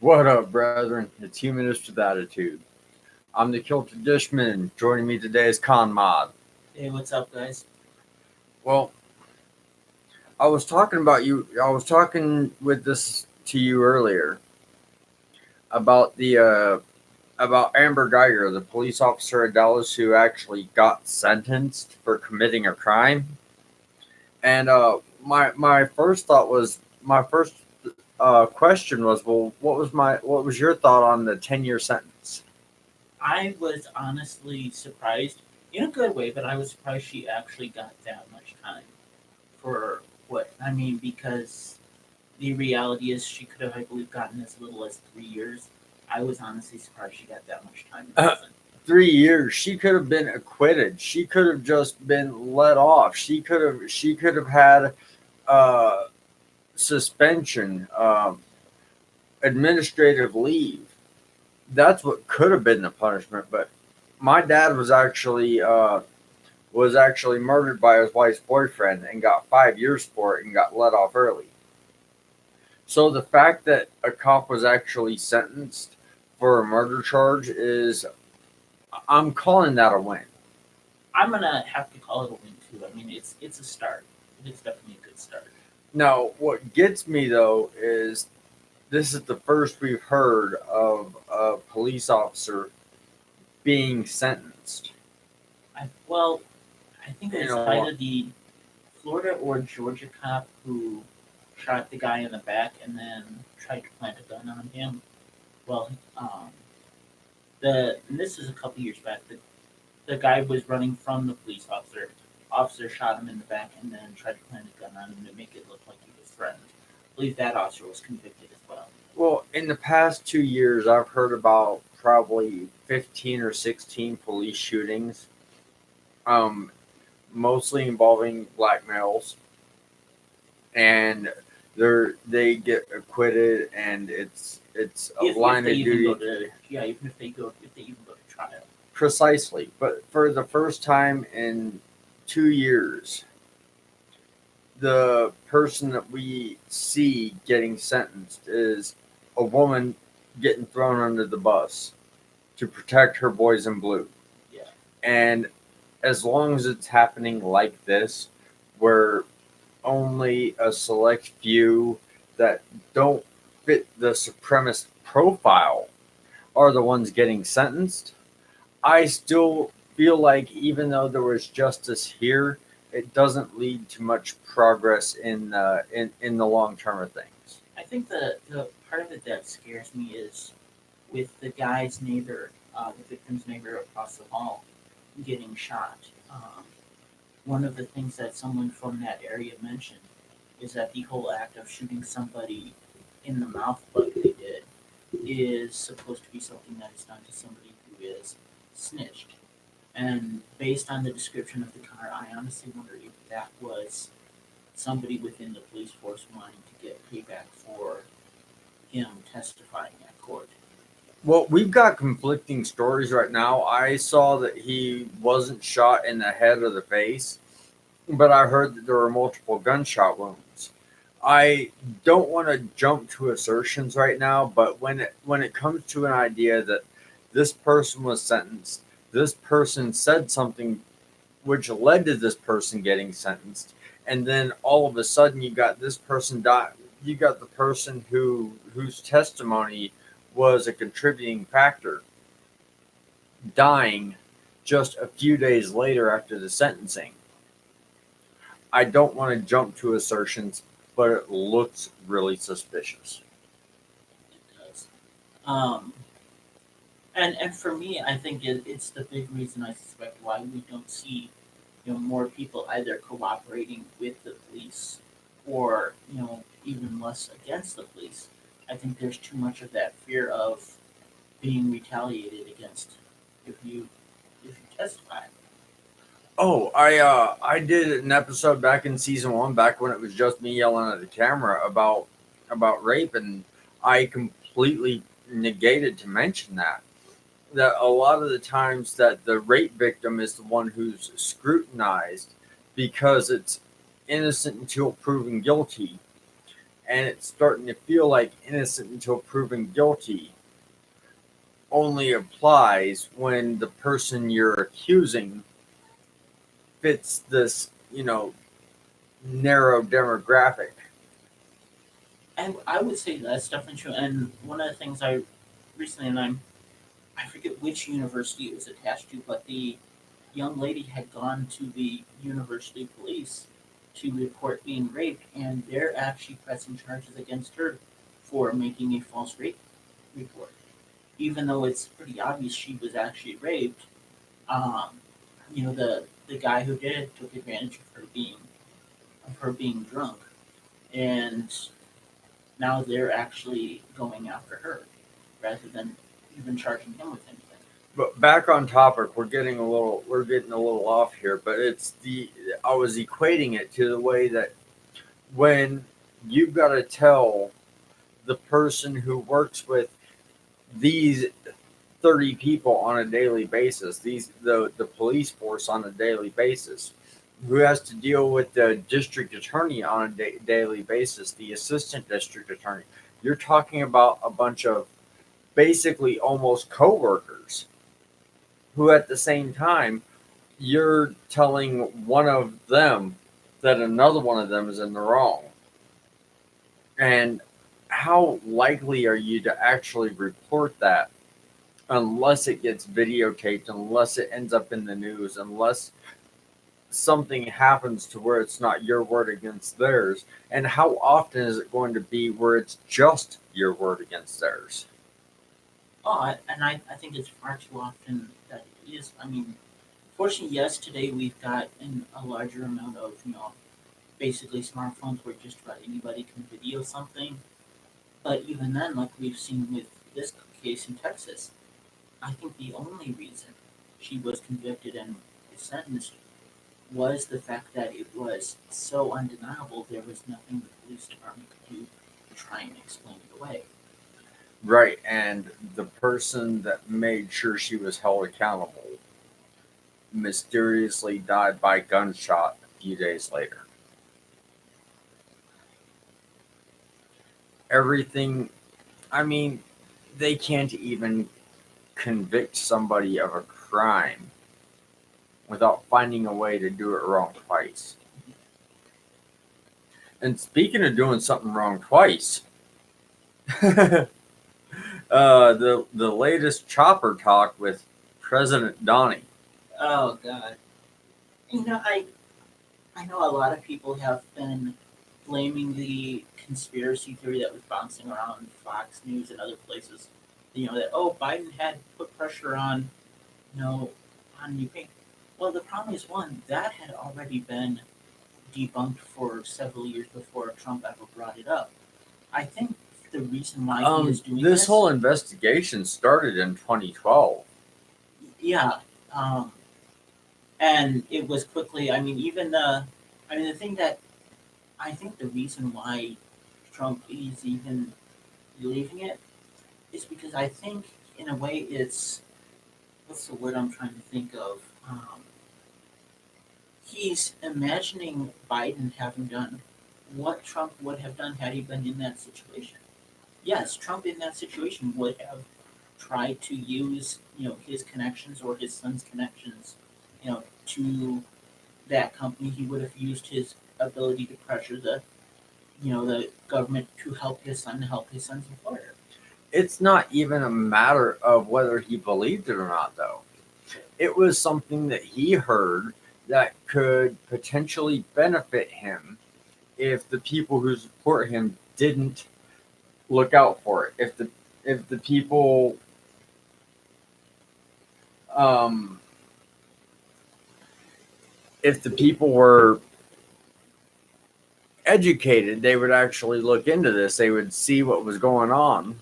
What up, brethren? It's Humanist with Attitude. I'm the Kilted Dishman. Joining me today is CONMOD. Hey, what's up, guys? Well, I was talking about you. I was talking with this to you earlier about the about Amber Geiger, the police officer in Dallas who actually got sentenced for committing a crime. And my first thought was my first question was, well, what was your thought on the 10-year sentence? I was honestly surprised, in a good way, but I was surprised she actually got that much time for what I mean, because the reality is she could have, I believe, gotten as little as 3 years. I was honestly surprised she got that much time in Uh, prison. 3 years. She could have been acquitted. She could have just been let off. She could have had uh, suspension, administrative leave. That's what could have been the punishment. But my dad was actually murdered by his wife's boyfriend and got 5 years for it and got let off early. So the fact that a cop was actually sentenced for a murder charge is, I'm calling that a win. I'm gonna have to call it a win too. I mean, it's a start. It's definitely a good start. Now, what gets me though is this is the first we've heard of a police officer being sentenced. Well, I think it You was know, either the Florida or Georgia cop who shot the guy in the back and then tried to plant a gun on him. Well, and this is a couple years back. The guy was running from the police officer. Officer shot him in the back and then tried to plant a gun on him to make it look like he was threatened. I believe that officer was convicted as well. well, in the past 2 years, I've heard about probably 15 or 16 police shootings, um, mostly involving black males, and they get acquitted, and it's a If line they of even go duty. to yeah, even if they even go to trial. Precisely. But for the first time in 2 years, the person that we see getting sentenced is a woman getting thrown under the bus to protect her boys in blue. Yeah, And as long as it's happening like this, where only a select few that don't fit the supremacist profile are the ones getting sentenced, I still feel like even though there was justice here, it doesn't lead to much progress in the long term of things. I think the part of it that scares me is with the guy's neighbor, the victim's neighbor across the hall, getting shot. One of the things that someone from that area mentioned is that the whole act of shooting somebody in the mouth like they did is supposed to be something that is done to somebody who is snitched. And based on the description of the car, I honestly wonder if that was somebody within the police force wanting to get payback for him testifying at court. Well, we've got conflicting stories right now. I saw that he wasn't shot in the head or the face, but I heard that there were multiple gunshot wounds. I don't want to jump to assertions right now, but when it comes to an idea that this person was sentenced, this person said something which led to this person getting sentenced, and then all of a sudden you got this person die. You got the person whose testimony was a contributing factor dying just a few days later after the sentencing. I don't want to jump to assertions, but it looks really suspicious. It does. Um, and for me, I think it's the big reason I suspect why we don't see more people either cooperating with the police or even less against the police. I think there's too much of that fear of being retaliated against if you testify. Oh, I did an episode back in season one, back when it was just me yelling at the camera about rape, and I completely negated to mention that a lot of the times that the rape victim is the one who's scrutinized because it's innocent until proven guilty, and it's starting to feel like innocent until proven guilty only applies when the person you're accusing fits this, narrow demographic. And I would say that's definitely true. And one of the things I recently, and I forget which university it was attached to, but the young lady had gone to the university police to report being raped, and they're actually pressing charges against her for making a false rape report, even though it's pretty obvious she was actually raped. Um, the guy who did it took advantage of her being drunk, and now they're actually going after her rather than even charging him with anything. But back on topic, we're getting a little off here, but I was equating it to the way that when you've got to tell the person who works with these 30 people on a daily basis, the police force on a daily basis, who has to deal with the district attorney on a daily basis, the assistant district attorney. You're talking about a bunch of basically almost coworkers who at the same time you're telling one of them that another one of them is in the wrong. And how likely are you to actually report that unless it gets videotaped, unless it ends up in the news, unless something happens to where it's not your word against theirs? And how often is it going to be where it's just your word against theirs? I think it's far too often that it is. I mean, fortunately, yes, today we've got a larger amount of, basically smartphones where just about anybody can video something. But even then, like we've seen with this case in Texas, I think the only reason she was convicted and sentenced was the fact that it was so undeniable there was nothing the police department could do to try and explain it away. Right. And the person that made sure she was held accountable mysteriously died by gunshot a few days later. Everything, I mean, they can't even convict somebody of a crime without finding a way to do it wrong twice. And speaking of doing something wrong twice, the latest chopper talk with President Donnie. Oh God! I know a lot of people have been blaming the conspiracy theory that was bouncing around Fox News and other places. That Biden had put pressure on you know on Ukraine. Well, the problem is one that had already been debunked for several years before Trump ever brought it up. I think the reason why he is doing This whole investigation started in 2012. yeah, um, and it was quickly. I mean, the thing that I think the reason why Trump is even believing it is because I think, in a way, it's what's the word I'm trying to think of? He's imagining Biden having done what Trump would have done had he been in that situation. Yes, Trump in that situation would have tried to use his connections or his son's connections, to that company. He would have used his ability to pressure the government to help his son, to help his son's employer. It's not even a matter of whether he believed it or not, though. It was something that he heard that could potentially benefit him if the people who support him didn't look out for it. If the people um, if the people were educated, they would actually look into this. They would see what was going on.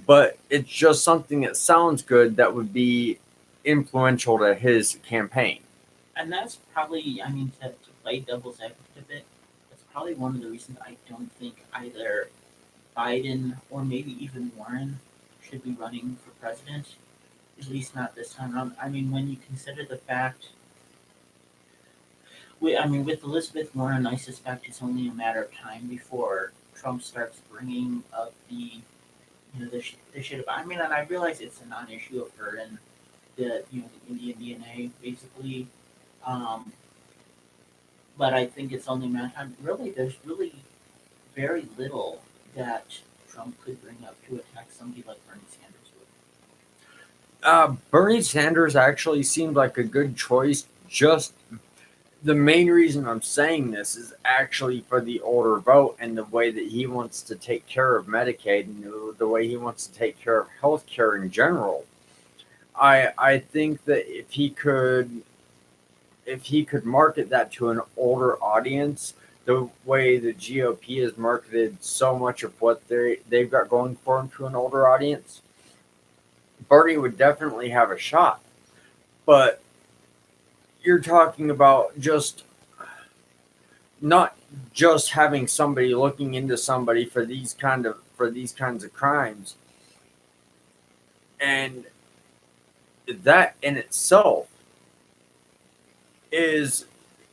But it's just something that sounds good that would be influential to his campaign. And that's probably, I mean, to play devil's advocate a bit, that's probably one of the reasons I don't think either Biden or maybe even Warren should be running for president, at least not this time around. I mean, when you consider the fact, with Elizabeth Warren, I suspect it's only a matter of time before Trump starts bringing up the shit about. I mean, and I realize it's a non-issue of her and the Indian DNA basically, um, but I think it's only a matter of time. Really, there's really very little that Trump could bring up to attack somebody like Bernie Sanders would. Bernie Sanders actually seemed like a good choice. Just the main reason I'm saying this is actually for the older vote and the way that he wants to take care of Medicaid and the way he wants to take care of healthcare in general. I think that if he could market that to an older audience, the way the GOP has marketed so much of what they've got going for them to an older audience, Bernie would definitely have a shot. But you're talking about just not just having somebody looking into somebody for these kinds of crimes, and that in itself is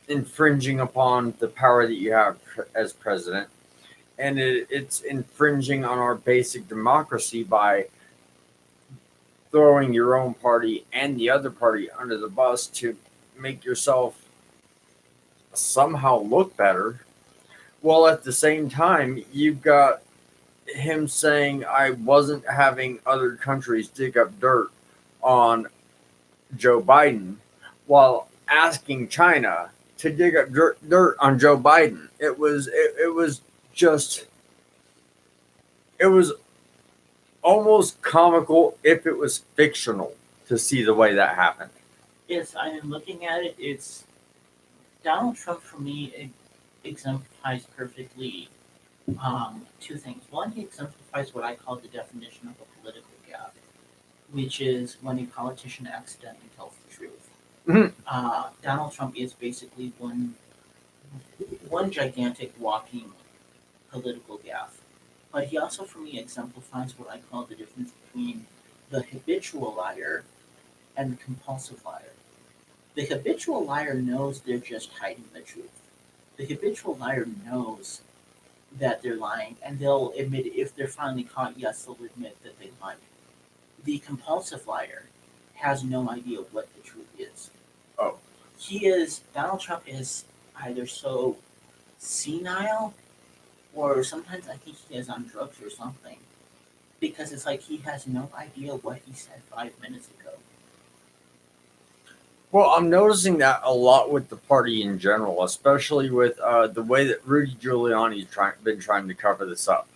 infringing upon the power that you have as president, and it's infringing on our basic democracy by throwing your own party and the other party under the bus to make yourself somehow look better. While at the same time, you've got him saying, I wasn't having other countries dig up dirt on Joe Biden, while asking China to dig up dirt on Joe Biden. It was just it was almost comical if it was fictional to see the way that happened. Yes, I am looking at it. It's Donald Trump for me exemplifies perfectly two things. One, he exemplifies what I call the definition of a political gap, which is when a politician accidentally tells the truth. Mhm. Donald Trump is basically one gigantic walking political gaffe. But he also, for me, exemplifies what I call the difference between the habitual liar and the compulsive liar. The habitual liar knows they're just hiding the truth. The habitual liar knows that they're lying, and they'll admit it. If they're finally caught, yes, they'll admit that they lied. The compulsive liar has no idea what the truth is. Oh, Donald Trump is either so senile, or sometimes I think he is on drugs or something, because it's like he has no idea what he said 5 minutes ago. well, I'm noticing that a lot with the party in general, especially with the way that Rudy Giuliani's been trying to cover this up.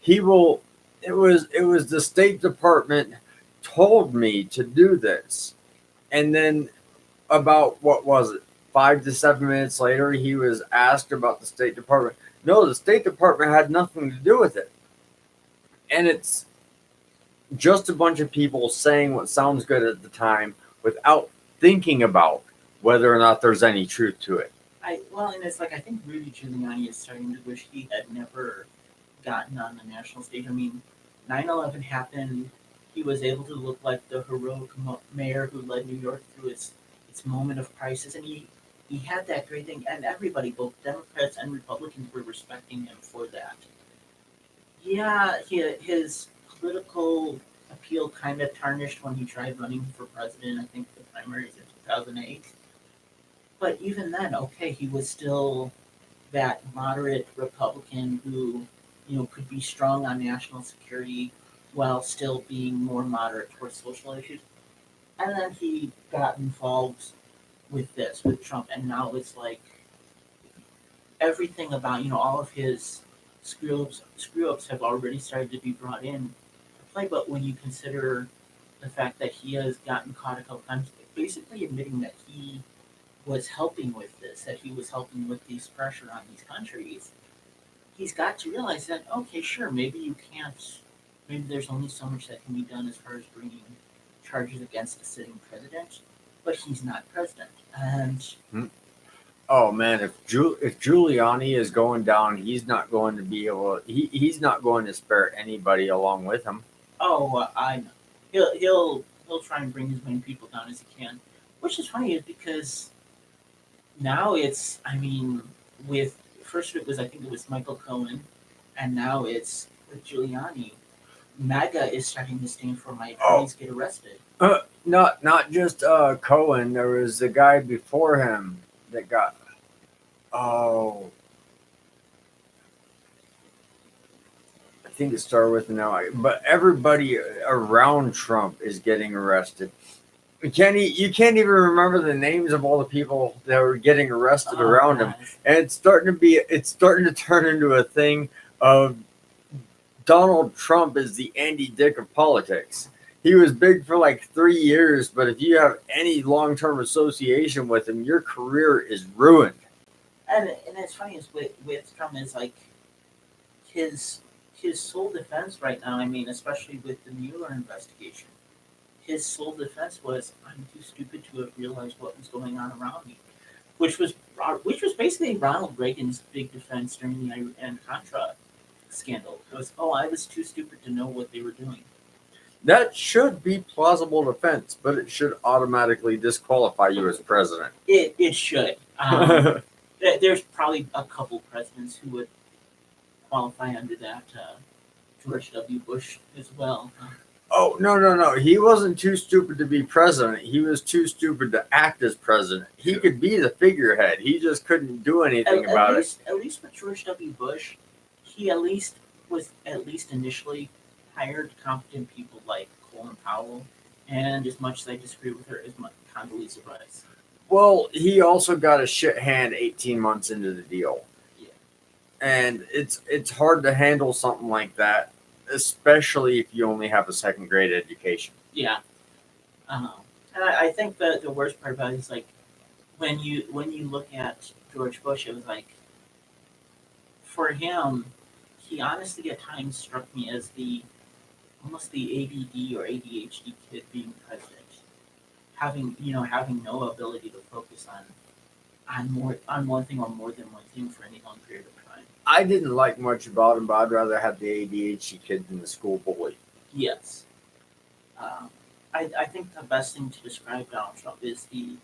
He will. It was the State Department told me to do this, and then about what was it, 5 to 7 minutes later, he was asked about the State Department. No, the State Department had nothing to do with it, and it's just a bunch of people saying what sounds good at the time without thinking about whether or not there's any truth to it. And it's like I think Rudy Giuliani is starting to wish he had never gotten on the national stage. I mean, 9/11 happened. He was able to look like the heroic mayor who led New York through its moment of crisis, and he had that great thing, and everybody, both Democrats and Republicans, were respecting him for that. Yeah, his political appeal kind of tarnished when he tried running for president. I think the primaries in 2008. But even then, okay, he was still that moderate Republican who, could be strong on national security while still being more moderate towards social issues. And then he got involved with Trump, and now it's like everything about all of his screw ups have already started to be brought in to play. But when you consider the fact that he has gotten caught a couple times, basically admitting that he was helping with this, that he was helping with these pressure on these countries, he's got to realize that okay, sure, maybe you can't, maybe there's only so much that can be done as far as bringing charges against a sitting president, but he's not president, and Oh man, if Giuliani is going down, he's not going to be able. He's not going to spare anybody along with him. I know he'll try and bring as many people down as he can, which is funny, is because now it's, I mean, with first it was, I think it was Michael Cohen, and now it's with Giuliani. MAGA is starting to stand for my attorneys get arrested. Not just Cohen. There was the guy before him that got. Oh, I think it started with an L. But everybody around Trump is getting arrested. You can't even remember the names of all the people that were getting arrested around him, and it's starting to turn into a thing of Donald Trump is the Andy Dick of politics. He was big for like 3 years, but if you have any long-term association with him, your career is ruined. And it's funny is with Trump is like his sole defense right now. I mean, especially with the Mueller investigation, his sole defense was, "I'm too stupid to have realized what was going on around me," which was basically Ronald Reagan's big defense during the Iran Contra scandal. It was, "Oh, I was too stupid to know what they were doing." That should be plausible defense, but it should automatically disqualify you as president. It should. There's probably a couple presidents who would qualify under that. George W. Bush as well. Oh, no. He wasn't too stupid to be president. He was too stupid to act as president. He could be the figurehead. He just couldn't do anything about it. At least with George W. Bush, he at least initially hired competent people like Colin Powell, and as much as I disagree with her, as much Condoleezza Rice. Well, he also got a shit hand 18 months into the deal. Yeah. And it's hard to handle something like that, especially if you only have a second grade education. Yeah. And I think the worst part about it is like when you look at George Bush, it was like for him, he honestly at times struck me as almost the ADD or ADHD kid being president, having no ability to focus on one thing or more than one thing for any long period of time. I didn't like much about him, but I'd rather have the ADHD kid than the school bully. Yes. I think the best thing to describe Donald Trump is the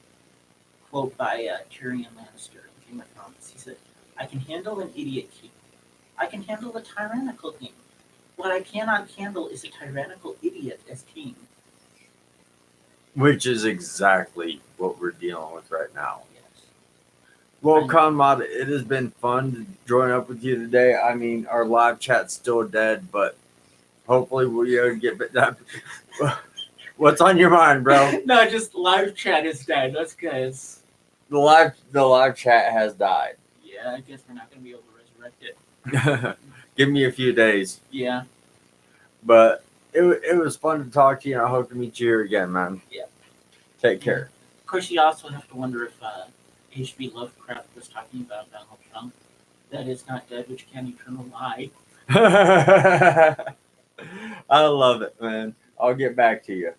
quote by Tyrion Lannister in Game of Thrones. He said, "I can handle an idiot king. I can handle a tyrannical king. What I cannot handle is a tyrannical idiot as king." Which is exactly what we're dealing with right now. Yes. Well, CONMOD, it has been fun to join up with you today. I mean, our live chat's still dead, but hopefully we'll get that. What's on your mind, bro? No, just live chat is dead. That's because the live chat has died. Yeah, I guess we're not going to be able to resurrect it. Give me a few days. Yeah. But it was fun to talk to you, and I hope to meet you here again, man. Yeah. Take care. Of course, you also have to wonder if H.P. Lovecraft was talking about Donald Trump. That is not dead, which can eternal lie. I love it, man. I'll get back to you.